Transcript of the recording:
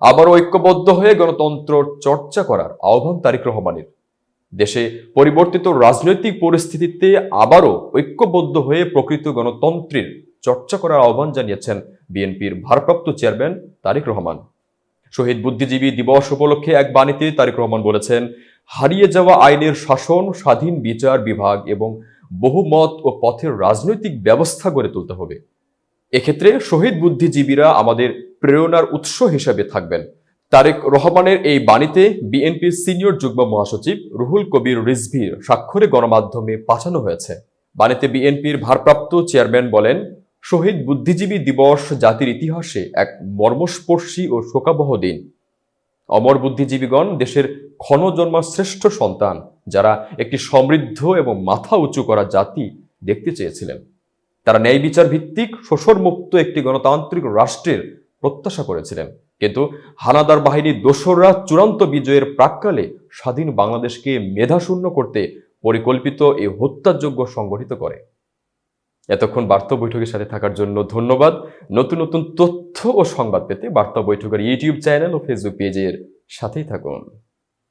আবারও ঐক্যবদ্ধ হয়ে গণতন্ত্র চর্চা করার আহ্বান তারেক রহমানের। দেশে পরিবর্তিত রাজনৈতিক পরিস্থিতিতে আবারও ঐক্যবদ্ধ হয়ে প্রকৃত গণতন্ত্রের চর্চা করার আহ্বান জানিয়েছেন বিএনপির ভারপ্রাপ্ত চেয়ারম্যান তারেক রহমান। শহীদ বুদ্ধিজীবী দিবস উপলক্ষে এক বাণীতে তারেক রহমান বলেছেন, হারিয়ে যাওয়া আইনের শাসন, স্বাধীন বিচার বিভাগ এবং বহুমত ও পথের রাজনৈতিক ব্যবস্থা গড়ে তুলতে হবে। এক্ষেত্রে শহীদ বুদ্ধিজীবীরা আমাদের প্রেরণার উৎস হিসেবে থাকবেন। তারেক রহমানের এই বাণীতে বিএনপির সিনিয়র যুগ্ম মহাসচিব রুহুল কবির রিজভীর স্বাক্ষরে গণমাধ্যমে পাঠানো হয়েছে। বাণীতে বিএনপির ভারপ্রাপ্ত চেয়ারম্যান বলেন, শহীদ বুদ্ধিজীবী দিবস জাতির ইতিহাসে এক মর্মস্পর্শী ও শোকাবহ দিন। অমর বুদ্ধিজীবীগণ দেশের ক্ষণজন্মা শ্রেষ্ঠ সন্তান, যারা একটি সমৃদ্ধ এবং মাথা উঁচু করা জাতি দেখতে চেয়েছিলেন। তারা ন্যায় বিচার ভিত্তিক শোষণমুক্ত একটি গণতান্ত্রিক রাষ্ট্রের প্রত্যাশা করেছিলেন। কিন্তু হানাদার বাহিনীর দোসররা চূড়ান্ত বিজয়ের প্রাক্কালে স্বাধীন বাংলাদেশকে মেধাশূন্য করতে পরিকল্পিত এই হত্যাযজ্ঞ সংগঠিত করে। এতক্ষণ বার্তা বৈঠকের সাথে থাকার জন্য ধন্যবাদ। নতুন নতুন তথ্য ও সংবাদ পেতে বার্তা বৈঠকের ইউটিউব চ্যানেল ও ফেসবুক পেজের সাথেই থাকুন।